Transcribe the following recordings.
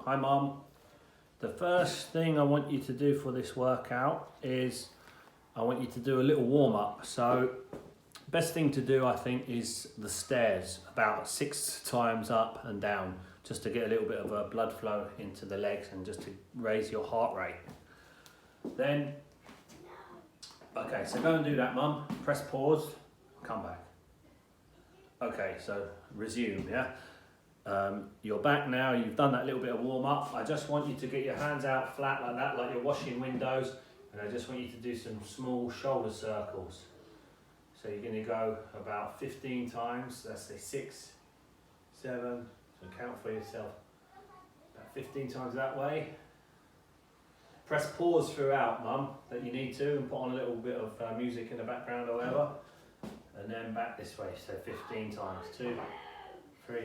Hi Mum. The first thing I want you to do for this workout is I want you to do a little warm up. So best thing to do I think is the stairs, about 6 times up and down, just to get a little bit of a blood flow into the legs and just to raise your heart rate. Then, okay, so go and do that Mum. Press pause, come back. Okay, so resume, yeah? You're back now, you've done that little bit of warm up. I just want you to get your hands out flat like that, like you're washing windows. And I just want you to do some small shoulder circles. So you're gonna go about 15 times, let's say 6, 7, so count for yourself. About 15 times that way. Press pause throughout, Mum, that you need to, and put on a little bit of music in the background or whatever. And then back this way, so 15 times. 2, 3,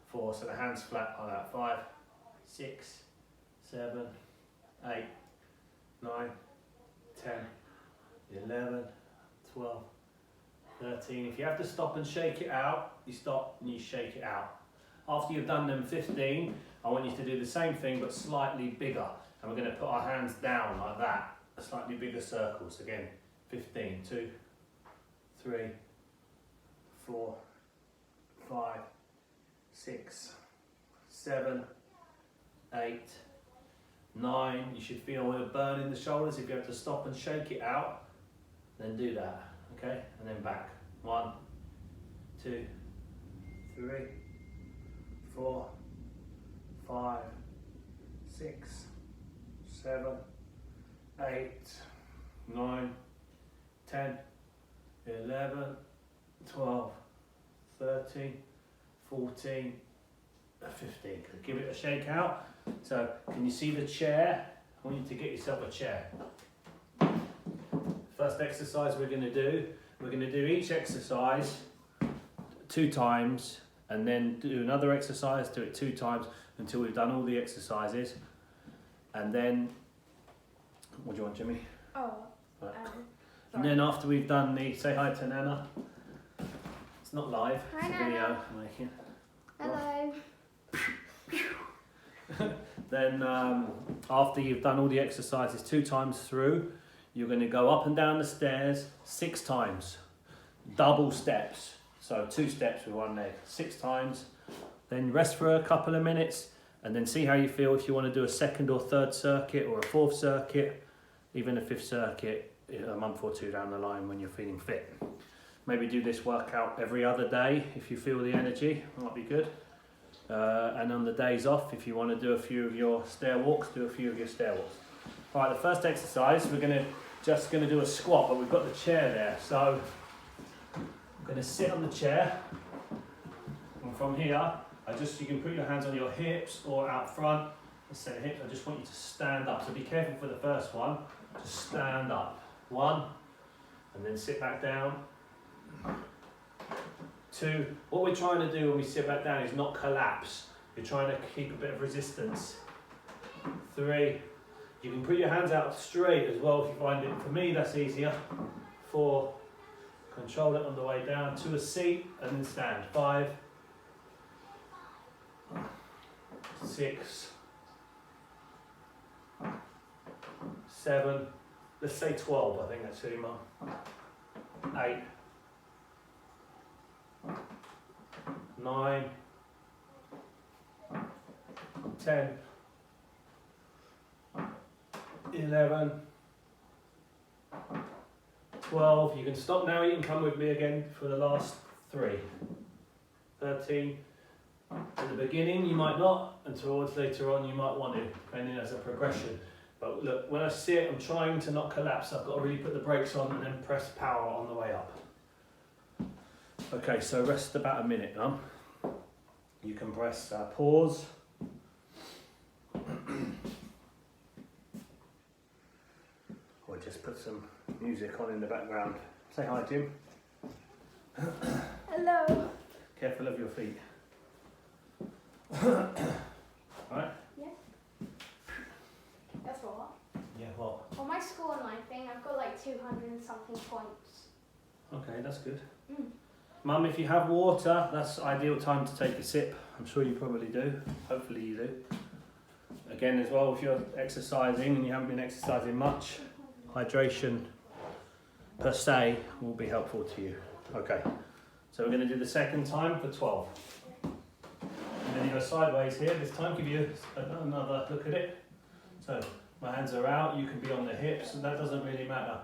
4, so the hands flat like that. 5, 6, 7, 8, 9, 10, 11, 12, 13. If you have to stop and shake it out, you stop and you shake it out. After you've done them 15, I want you to do the same thing but slightly bigger. And we're going to put our hands down like that, slightly bigger circles. Again, 15, 2, 3, 4, 5, 6, 7, 8, 9. You should feel a burn in the shoulders. If you have to stop and shake it out, then do that. Okay, and then back. 1, 2, 3, 4, 5, 6, 7, 8, 9, 10, 11, 12, 13, 14, 15. Give it a shake out. So, can you see the chair? I want you to get yourself a chair. First exercise we're going to do each exercise 2 times, and then do another exercise, do it 2 times until we've done all the exercises. And then, what do you want, Jimmy? Oh, right. And then after we've done the, say hi to Nana. It's not live, hi, it's a Nana. video I'm making. Hello. Then after you've done all the exercises 2 times through, you're going to go up and down the stairs 6 times. Double steps. So 2 steps with 1 leg, 6 times. Then rest for a couple of minutes and then see how you feel if you want to do a 2nd or 3rd circuit or a 4th circuit, even a 5th circuit a month or 2 down the line when you're feeling fit. Maybe do this workout every other day if you feel the energy, that might be good. And on the days off, if you want to do a few of your stair walks, do a few of your stair walks. All right, the first exercise, we're just going to do a squat, but we've got the chair there. So I'm going to sit on the chair, and from here, you can put your hands on your hips or out front. Instead of hips, I just want you to stand up. So be careful for the first one. Just stand up. 1, and then sit back down. 2. What we're trying to do when we sit back down is not collapse. You're trying to keep a bit of resistance. 3. You can put your hands out straight as well if you find it. For me, that's easier. 4. Control it on the way down to a seat and then stand. 5. 6. 7. Let's say 12, I think that's really more. 8. 9, 10, 11, 12. You can stop now, you can come with me again for the last 3. 13. At the beginning you might not, and towards later on you might want to, depending as a progression. But look, when I sit, I'm trying to not collapse. I've got to really put the brakes on and then press power on the way up. Okay, so rest about a minute now. You can press pause. Or just put some music on in the background. Say hi, Jim. Hello. Careful of your feet. Right? Yeah. That's what? Yeah, what? On my score online thing, I've got like 200 and something points. Okay, that's good. Mm. Mum, if you have water, that's ideal time to take a sip. I'm sure you probably do. Hopefully you do. Again as well, if you're exercising and you haven't been exercising much, hydration per se will be helpful to you. Okay, so we're going to do the second time for 12. And then you go sideways here, this time give you another look at it. So my hands are out, you can be on the hips, and that doesn't really matter.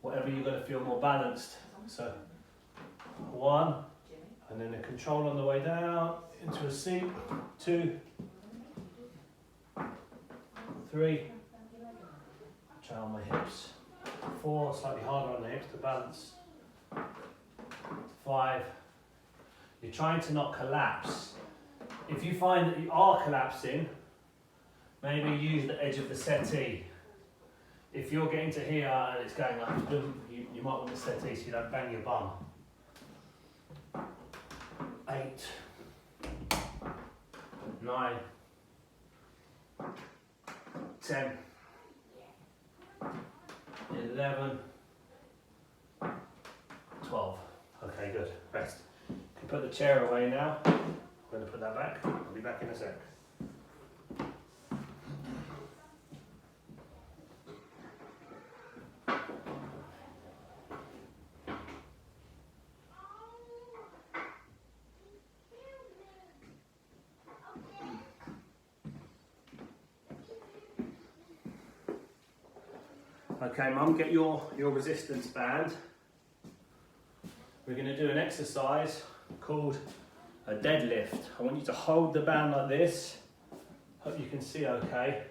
Whatever you're going to feel more balanced. So 1, and then a control on the way down, into a seat, 2, 3, try on my hips, 4, slightly harder on the hips to balance, 5, you're trying to not collapse. If you find that you are collapsing, maybe use the edge of the settee. If you're getting to here and it's going up, you might want the settee so you don't bang your bum. 8, 9, 10, 11, 12. Okay, good. Rest. You can put the chair away now. I'm going to put that back. I'll be back in a sec. Okay, Mum, get your resistance band. We're going to do an exercise called a deadlift. I want you to hold the band like this. Hope you can see okay.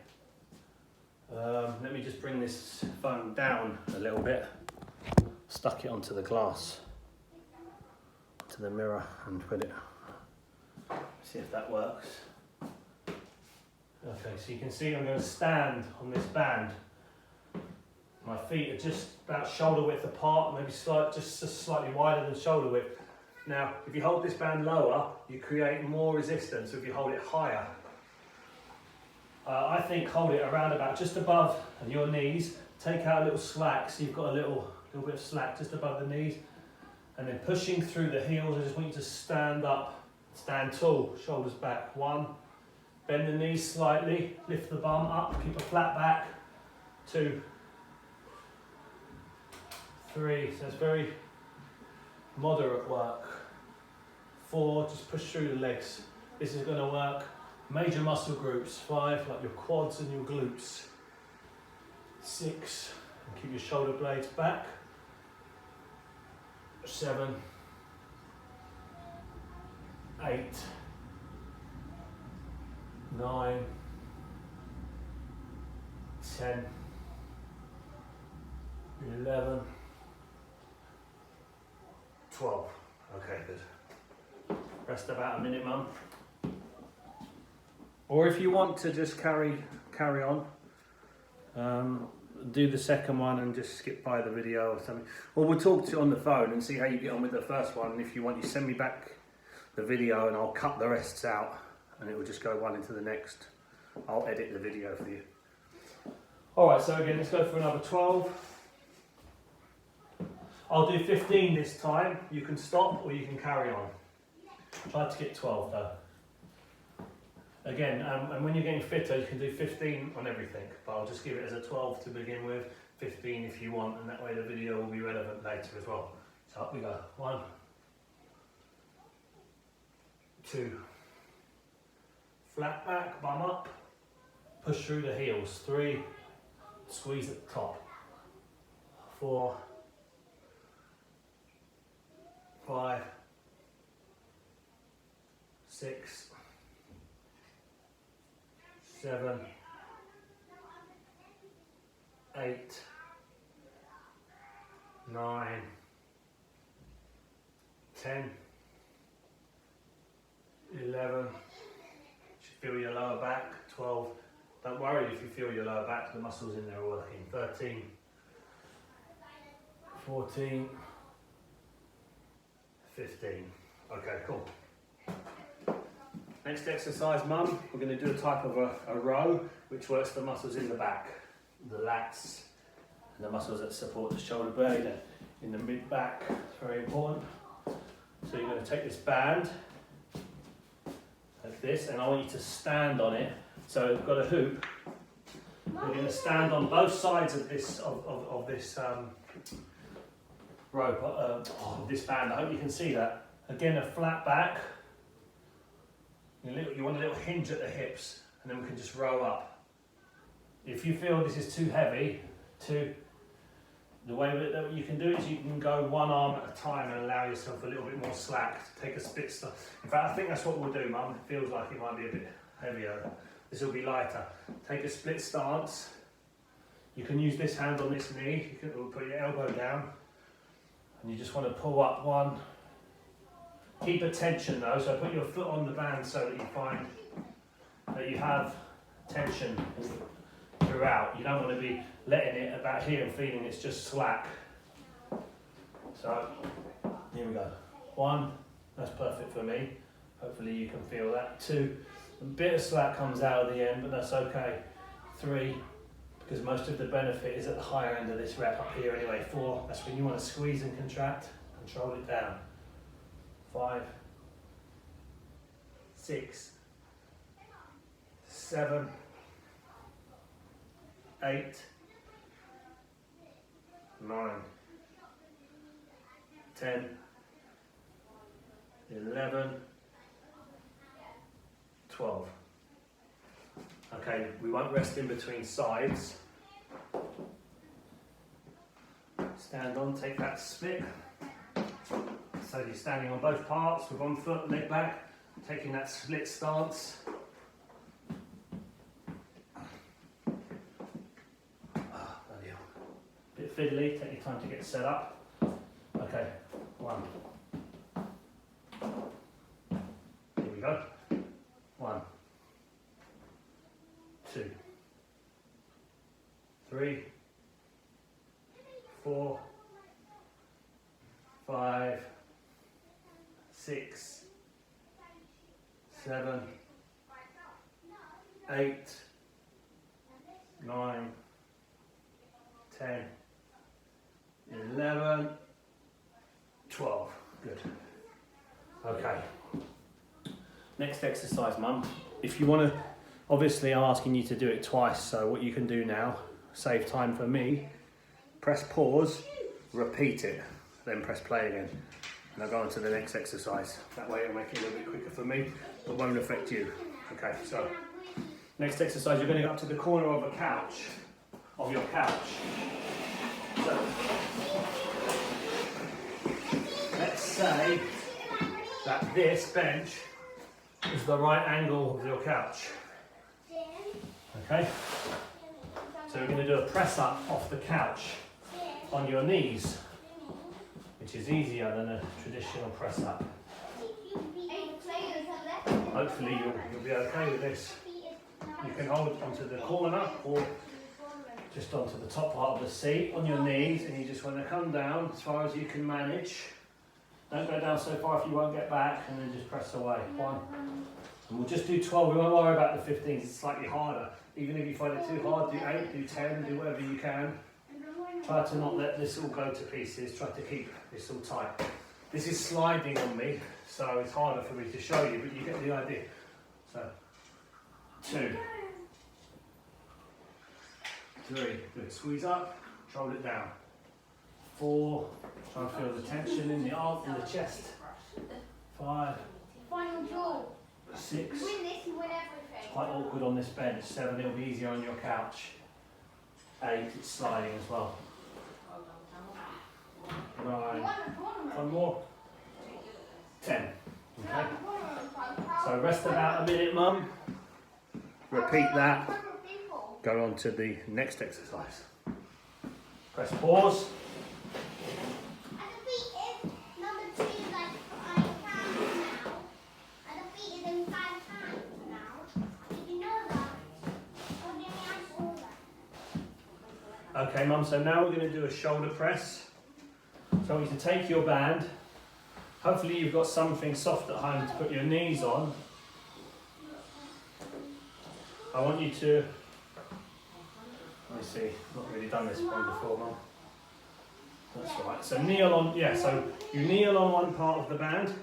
Let me just bring this phone down a little bit. Stuck it onto the glass, to the mirror, and put it. See if that works. Okay, so you can see I'm going to stand on this band. My feet are just about shoulder width apart, maybe just slightly wider than shoulder width. Now, if you hold this band lower, you create more resistance if you hold it higher. I think hold it around about just above your knees, take out a little slack, so you've got a little bit of slack just above the knees, and then pushing through the heels. I just want you to stand up, stand tall, shoulders back. 1, bend the knees slightly, lift the bum up, keep a flat back. 2, 3, so it's very moderate work. 4, just push through the legs. This is going to work major muscle groups. 5, like your quads and your glutes. 6, and keep your shoulder blades back. 7, 8, 9, 10, 11, 12. Okay, good. Rest about a minute, Mum. Or if you want to just carry on, do the second one and just skip by the video or something. Or we'll talk to you on the phone and see how you get on with the first one. And if you want, you send me back the video and I'll cut the rests out and it will just go one into the next. I'll edit the video for you. All right, so again, let's go for another 12. I'll do 15 this time. You can stop or you can carry on. Try to get 12 though. Again, and when you're getting fitter, you can do 15 on everything, but I'll just give it as a 12 to begin with, 15 if you want, and that way the video will be relevant later as well. So up we go. 1, 2, flat back, bum up, push through the heels. 3, squeeze at the top. 4, 5, 6, 7, 8, 9, 10, 11. Should feel your lower back. 12. Don't worry if you feel your lower back, the muscles in there are working. 13, 14, 15. Okay, cool. Next exercise, Mum, we're going to do a type of a row, which works the muscles in the back, the lats, and the muscles that support the shoulder blade in the mid back. It's very important. So you're going to take this band, lift this and I want you to stand on it. So we've got a hoop. We're going to stand on both sides of this rope, of this band. I hope you can see that. Again, a flat back. You want a little hinge at the hips, and then we can just row up. If you feel this is too heavy, the way that you can do it is you can go one arm at a time and allow yourself a little bit more slack. Take a split stance. In fact, I think that's what we'll do, Mum. It feels like it might be a bit heavier. This will be lighter. Take a split stance. You can use this hand on this knee. You can put your elbow down, and you just want to pull up one. Keep a tension though, so put your foot on the band so that you find that you have tension throughout. You don't want to be letting it about here and feeling it's just slack. So, here we go. 1, that's perfect for me. Hopefully you can feel that. 2, a bit of slack comes out at the end, but that's okay. 3, because most of the benefit is at the higher end of this rep up here anyway. 4, that's when you want to squeeze and contract. Control it down. 5, 6, 7, 8, 9, 10, 11, 12. Okay, we won't rest in between sides. Stand on, take that split. So you're standing on both parts with one foot, leg back, taking that split stance. Bloody hell. Bit fiddly, take your time to get set up. Okay, 1. Here we go. 1, 2, 3, 4, 5, 6, 7, 8, 9, 10, 11, 12. Good. Okay. Next exercise, Mum. If you want to, obviously I'm asking you to do it twice, so what you can do now, save time for me, press pause, repeat it, then press play again. And I'll go on to the next exercise. That way it'll make it a little bit quicker for me, but won't affect you. Okay, so next exercise, you're going to go up to the corner of a couch, of your couch. So, let's say that this bench is the right angle of your couch. Okay? So we're going to do a press up off the couch on your knees, which is easier than a traditional press up. Hopefully you'll be okay with this. You can hold onto the corner or just onto the top part of the seat on your knees, and you just want to come down as far as you can manage. Don't go down so far if you won't get back, and then just press away. 1. And we'll just do 12. We won't worry about the 15s, it's slightly harder. Even if you find it too hard, do 8, do 10, do whatever you can. Try to not let this all go to pieces. Try to keep this all tight. This is sliding on me, so it's harder for me to show you, but you get the idea. So, 2, 3, good. Squeeze up, hold it down. 4, try and feel the tension in the arm, in the chest. 5, Final draw. 6. Win this, you win everything. It's quite awkward on this bench. 7, it'll be easier on your couch. 8, it's sliding as well. 9, one more. 10. Okay. So rest about a minute, Mum. Repeat that. Go on to the next exercise. Press pause. Okay, Mum, so now we're going to do a shoulder press. So I want you to take your band. Hopefully you've got something soft at home to put your knees on. I want you to, let me see, not really done this one before, Mum. That's right, so kneel on, yeah, so you kneel on one part of the band.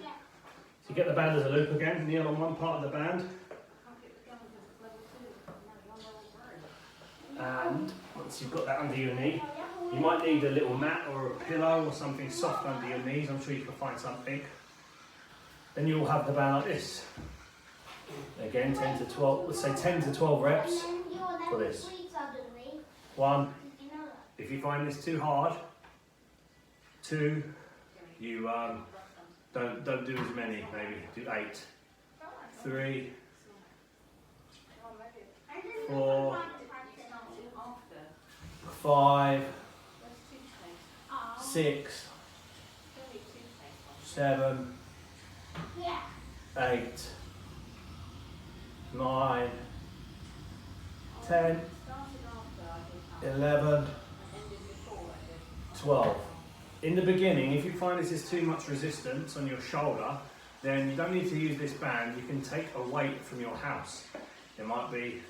So you get the band as a loop again, kneel on one part of the band. And once you've got that under your knee, you might need a little mat or a pillow or something soft under your knees. I'm sure you can find something. Then you'll have the band like this. Again, 10 to 12, let's say 10 to 12 reps for this. 1, if you find this too hard. 2, you don't do as many, maybe do 8. 3, 4, 5, 6, 7, 8, 9, 10, 11, 12. In the beginning, if you find this is too much resistance on your shoulder, then you don't need to use this band. You can take a weight from your house. It might be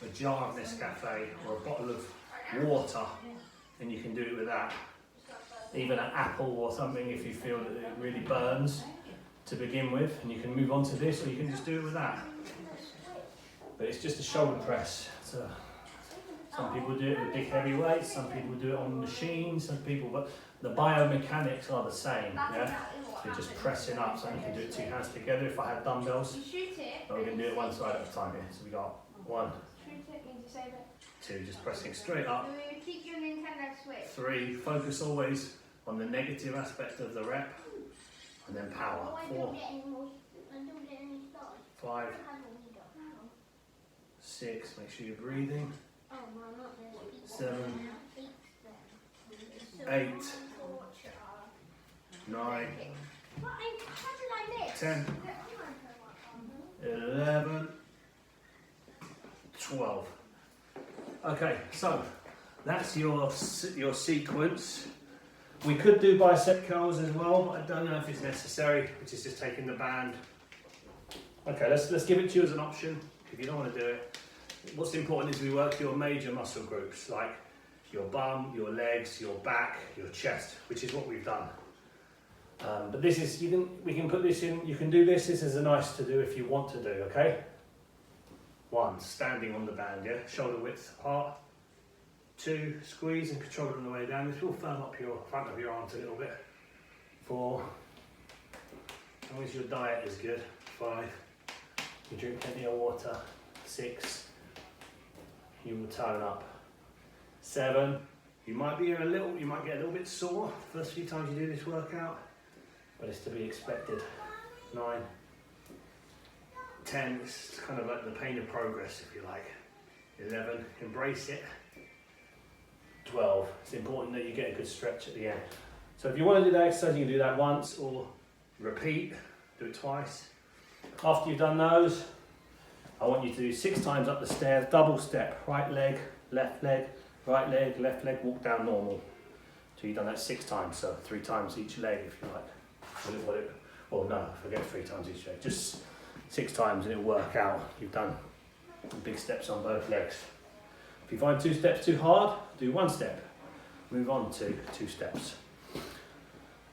a jar of Nescafe or a bottle of water, and you can do it with that. Even an apple or something if you feel that it really burns to begin with, and you can move on to this, or you can just do it with that. But it's just a shoulder press. So some people do it with big heavy weights, some people do it on machines, some people, but the biomechanics are the same. Yeah, so you're just pressing up. So you can do it 2 hands together. If I had dumbbells, but we can do it one side at a time here. So we got 1, 2, just pressing straight up. 3, focus always on the negative aspect of the rep, and then power. 4, 5, 6, make sure you're breathing. 7, 8, 9, 10, 11, 12. Okay, so that's your sequence. We could do bicep curls as well, but I don't know if it's necessary, which is just taking the band. Okay, let's give it to you as an option if you don't want to do it. What's important is we work your major muscle groups like your bum, your legs, your back, your chest, which is what we've done. But this is, we can put this in, you can do this. This is a nice to do if you want to do, okay? 1, standing on the band, yeah? Shoulder width apart. 2, squeeze and control it on the way down. This will firm up your front of your arms a little bit. 4, as long as your diet is good. 5, you drink plenty of water. 6, you will tone up. 7, you might get a little bit sore the first few times you do this workout, but it's to be expected. 9, 10, it's kind of like the pain of progress, if you like. 11, embrace it. 12, it's important that you get a good stretch at the end. So if you want to do that exercise, you can do that once or repeat, do it twice. After you've done those, I want you to do 6 times up the stairs, double step, right leg, left leg, right leg, left leg, walk down normal. So you've done that 6 times, so 3 times each leg if you like. Well no, forget 3 times each leg, just 6 times and it'll work out. You've done big steps on both legs. If you find 2 steps too hard, do 1 step. Move on to 2 steps.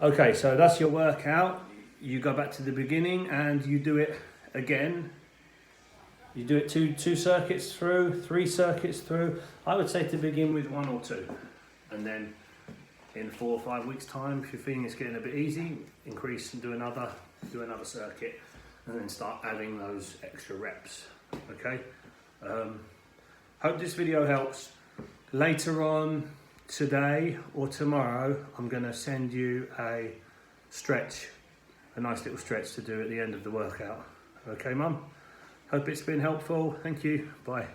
Okay, so that's your workout. You go back to the beginning and you do it again. You do it 2 circuits through, 3 circuits through. I would say to begin with 1 or 2. And then in 4 or 5 weeks time, if you're feeling it's getting a bit easy, increase and do another circuit. And then start adding those extra reps, okay? Hope this video helps. Later on today or tomorrow, I'm gonna send you a nice little stretch to do at the end of the workout. Okay, Mum? Hope it's been helpful. Thank you. Bye.